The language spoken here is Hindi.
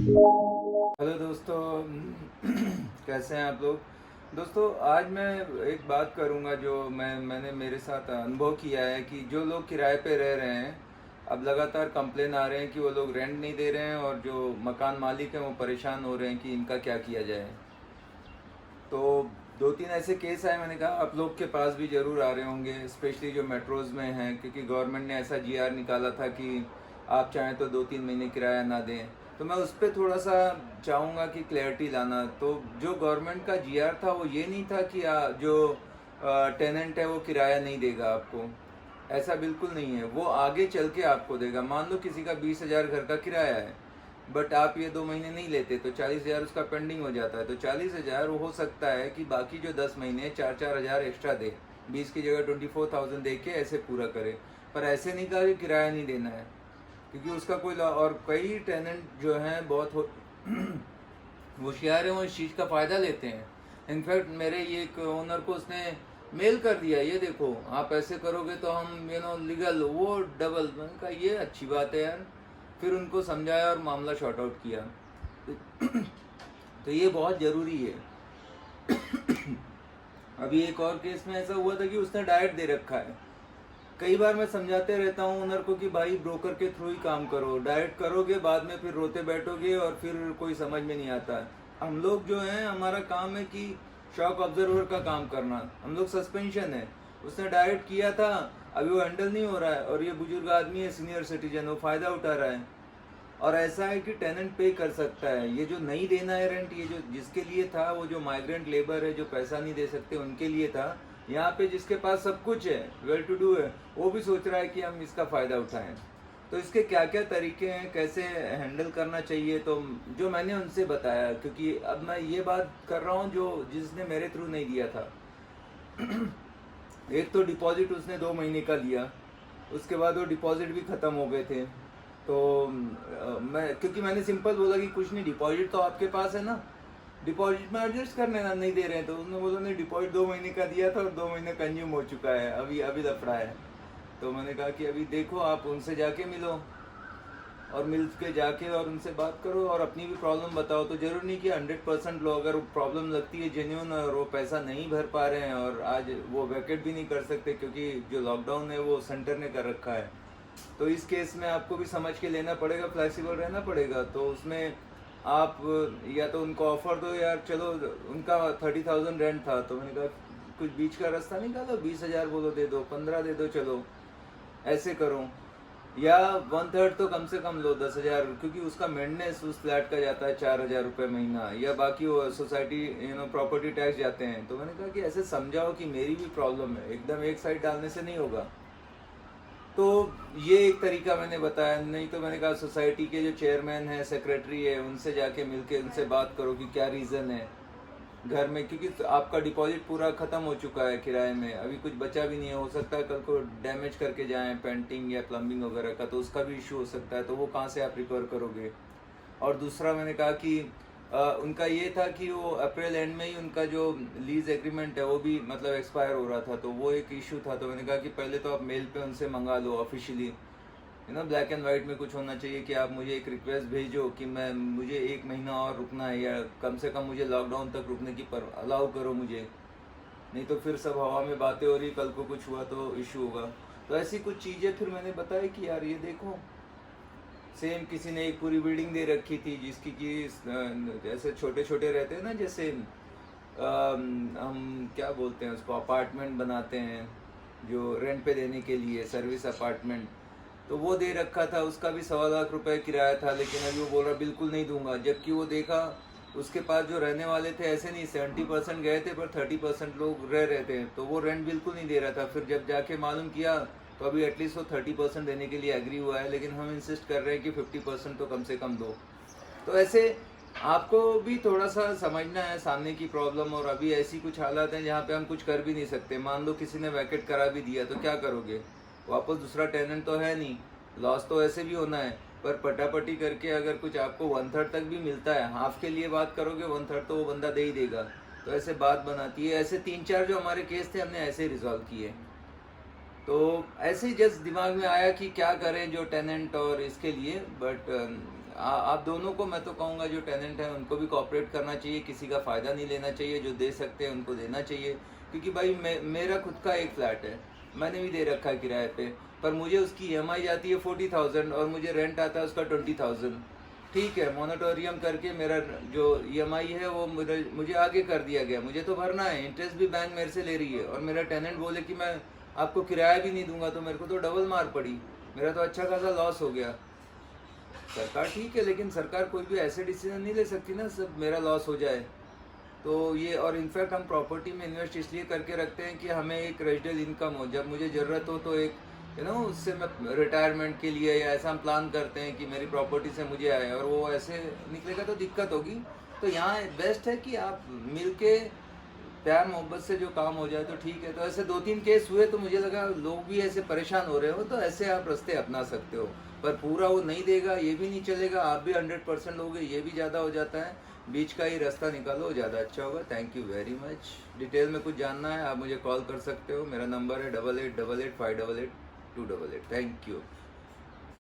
हेलो दोस्तों। कैसे हैं आप लोग। दोस्तों आज मैं एक बात करूंगा जो मैंने मेरे साथ अनुभव किया है कि जो लोग किराए पे रह रहे हैं, अब लगातार कंप्लेन आ रहे हैं कि वो लोग रेंट नहीं दे रहे हैं और जो मकान मालिक हैं वो परेशान हो रहे हैं कि इनका क्या किया जाए। तो दो तीन ऐसे केस आए, मैंने कहा आप लोग के पास भी ज़रूर आ रहे होंगे, स्पेशली जो मेट्रोज़ में हैं, क्योंकि गवर्नमेंट ने ऐसा जीआर निकाला था कि आप चाहें तो 2-3 महीने किराया ना दें। तो मैं उस पर थोड़ा सा चाहूँगा कि क्लैरिटी लाना। तो जो गवर्नमेंट का जीआर था वो ये नहीं था कि जो टेनेंट है वो किराया नहीं देगा आपको, ऐसा बिल्कुल नहीं है। वो आगे चल के आपको देगा। मान लो किसी का 20,000 घर का किराया है, बट आप ये 2 महीने नहीं लेते तो 40,000 उसका पेंडिंग हो जाता है। तो 40,000 हो सकता है कि बाकी जो 10 महीने 4-4 हज़ार एक्स्ट्रा दे, 20 की जगह 24,000 दे के ऐसे पूरा करे। पर ऐसे नहीं कहा कि किराया नहीं देना है, क्योंकि उसका कोई और कई टेनेंट जो हैं बहुत होशियार हैं, वो इस चीज़ का फ़ायदा लेते हैं। इनफैक्ट मेरे ये एक ओनर को उसने मेल कर दिया, ये देखो आप ऐसे करोगे तो हम लीगल वो डबल। मैंने कहा ये अच्छी बात है यार। फिर उनको समझाया और मामला शॉर्ट आउट किया। तो ये बहुत ज़रूरी है। अभी एक और केस में ऐसा हुआ था कि उसने डाइट दे रखा है। कई बार मैं समझाते रहता हूँ ओनर को कि भाई ब्रोकर के थ्रू ही काम करो, डायरेक्ट करोगे बाद में फिर रोते बैठोगे और फिर कोई समझ में नहीं आता है। हम लोग जो हैं, हमारा काम है कि शॉक ऑब्जर्वर का काम करना, हम लोग सस्पेंशन है। उसने डायरेक्ट किया था, अभी वो हैंडल नहीं हो रहा है और ये बुजुर्ग आदमी है, सीनियर सिटीजन, वो फ़ायदा उठा रहा है। और ऐसा है कि टेनेंट पे कर सकता है। ये जो नहीं देना है रेंट, ये जो जिसके लिए था, वो जो माइग्रेंट लेबर है जो पैसा नहीं दे सकते उनके लिए था। यहाँ पे जिसके पास सब कुछ है, वेल टू डू है, वो भी सोच रहा है कि हम इसका फ़ायदा उठाएं। तो इसके क्या क्या तरीके हैं, कैसे हैंडल करना चाहिए, तो जो मैंने उनसे बताया, क्योंकि अब मैं ये बात कर रहा हूँ जो जिसने मेरे थ्रू नहीं दिया था। एक तो डिपॉजिट उसने 2 महीने का लिया, उसके बाद वो डिपॉजिट भी ख़त्म हो गए थे। तो मैं, क्योंकि मैंने सिंपल बोला कि कुछ नहीं, डिपॉजिट तो आपके पास है ना, डिपॉजिट में एडजस्ट करने ना, नहीं दे रहे हैं। तो उन्होंने बोला नहीं, डिपॉजिट 2 महीने का दिया था और 2 महीने कंज्यूम हो चुका है, अभी अभी लफड़ा है। तो मैंने कहा कि अभी देखो, आप उनसे जाके मिलो और मिल के जाके और उनसे बात करो और अपनी भी प्रॉब्लम बताओ। तो जरूर नहीं कि 100% लो, अगर प्रॉब्लम लगती है जेन्यून और वो पैसा नहीं भर पा रहे हैं और आज वो वैकेट भी नहीं कर सकते क्योंकि जो लॉकडाउन है वो सेंटर ने कर रखा है, तो इस केस में आपको भी समझ के लेना पड़ेगा, फ्लेक्सिबल रहना पड़ेगा। तो उसमें आप या तो उनको ऑफर दो, यार चलो, उनका 30,000 रेंट था, तो मैंने कहा कुछ बीच का रास्ता निकालो, 20,000 बोलो दे दो, 15 दे दो, चलो ऐसे करो। या 1/3 तो कम से कम लो, 10,000, क्योंकि उसका मेंटेनेंस उस फ्लैट का जाता है 4,000 रुपये महीना, या बाकी वो सोसाइटी प्रॉपर्टी टैक्स जाते हैं। तो मैंने कहा कि ऐसे समझाओ कि मेरी भी प्रॉब्लम है, एकदम एक साइड डालने से नहीं होगा। तो ये एक तरीका मैंने बताया। नहीं तो मैंने कहा सोसाइटी के जो चेयरमैन है, सेक्रेटरी है, उनसे जाके मिलके उनसे बात करो कि क्या रीज़न है घर में, क्योंकि आपका डिपॉजिट पूरा ख़त्म हो चुका है किराए में, अभी कुछ बचा भी नहीं है। हो सकता है कल को डैमेज करके जाएं पेंटिंग या प्लम्बिंग वगैरह का, तो उसका भी इशू हो सकता है, तो वो कहाँ से आप रिकवर करोगे। और दूसरा मैंने कहा कि उनका ये था कि वो अप्रैल एंड में ही उनका जो लीज एग्रीमेंट है वो भी मतलब एक्सपायर हो रहा था, तो वो एक इशू था। तो मैंने कहा कि पहले तो आप मेल पे उनसे मंगा लो ऑफिशियली, ब्लैक एंड वाइट में कुछ होना चाहिए कि आप मुझे एक रिक्वेस्ट भेजो कि मुझे 1 महीना और रुकना है, या कम से कम मुझे लॉकडाउन तक रुकने की पर अलाउ करो मुझे, नहीं तो फिर सब हवा में बातें हो रही, कल को कुछ हुआ तो इशू होगा। तो ऐसी कुछ चीज़ें फिर मैंने बताया कि यार ये देखो, सेम किसी ने एक पूरी बिल्डिंग दे रखी थी जिसकी कि ऐसे छोटे छोटे रहते हैं ना, जैसे हम क्या बोलते हैं उसको, अपार्टमेंट बनाते हैं जो रेंट पे देने के लिए, सर्विस अपार्टमेंट। तो वो दे रखा था, उसका भी 1.25 लाख रुपए किराया था, लेकिन अभी वो बोल रहा बिल्कुल नहीं दूंगा। जबकि वो देखा उसके पास जो रहने वाले थे, ऐसे नहीं 70% गए थे पर 30% लोग रह रहे थे, तो वो रेंट बिल्कुल नहीं दे रहा था। फिर जब जाके मालूम किया तो अभी एटलीस्ट वो 30% देने के लिए एग्री हुआ है, लेकिन हम इंसिस्ट कर रहे हैं कि 50% तो कम से कम दो। तो ऐसे आपको भी थोड़ा सा समझना है सामने की प्रॉब्लम। और अभी ऐसी कुछ हालात हैं जहाँ पे हम कुछ कर भी नहीं सकते। मान लो किसी ने वैकेट करा भी दिया तो क्या करोगे, वापस दूसरा टेनेंट तो है नहीं, लॉस तो ऐसे भी होना है। पर पटापटी करके अगर कुछ आपको 1/3 तक भी मिलता है, हाफ के लिए बात करोगे, 1/3 तो वो बंदा दे ही देगा। तो ऐसे बात बनाती है। ऐसे 3-4 जो हमारे केस थे हमने ऐसे ही रिजॉल्व किए। तो ऐसे ही जस्ट दिमाग में आया कि क्या करें जो टेनेंट और इसके लिए। बट आप दोनों को मैं तो कहूँगा जो टेनेंट हैं उनको भी कोऑपरेट करना चाहिए, किसी का फ़ायदा नहीं लेना चाहिए, जो दे सकते हैं उनको देना चाहिए। क्योंकि भाई मेरा खुद का एक फ्लैट है, मैंने भी दे रखा है किराए पे, पर मुझे उसकी EMI जाती है 40,000 और मुझे रेंट आता है उसका 20,000। ठीक है, मोनेटोरियम करके मेरा जो EMI है वो मुझे आगे कर दिया गया, मुझे तो भरना है, इंटरेस्ट भी बैंक मेरे से ले रही है, और मेरा टेनेंट बोले कि मैं आपको किराया भी नहीं दूंगा, तो मेरे को तो डबल मार पड़ी, मेरा तो अच्छा खासा लॉस हो गया। सरकार ठीक है, लेकिन सरकार कोई भी ऐसे डिसीजन नहीं ले सकती ना सब मेरा लॉस हो जाए। तो ये, और इनफैक्ट हम प्रॉपर्टी में इन्वेस्ट इसलिए करके रखते हैं कि हमें एक रेजिडल इनकम हो, जब मुझे ज़रूरत हो तो एक उससे मैं रिटायरमेंट के लिए या ऐसा हम प्लान करते हैं कि मेरी प्रॉपर्टी से मुझे आए, और वो ऐसे निकलेगा तो दिक्कत होगी। तो यहाँ बेस्ट है कि आप मिल के प्यार मोहब्बत से जो काम हो जाए तो ठीक है। तो ऐसे 2-3 केस हुए तो मुझे लगा लोग भी ऐसे परेशान हो रहे हो, तो ऐसे आप रास्ते अपना सकते हो। पर पूरा वो नहीं देगा ये भी नहीं चलेगा, आप भी 100% लोगे ये भी ज़्यादा हो जाता है, बीच का ही रास्ता निकालो, ज़्यादा अच्छा होगा। Thank you very much. Detail में कुछ जानना है आप मुझे कॉल कर सकते हो, मेरा नंबर है 8888588288। Thank you.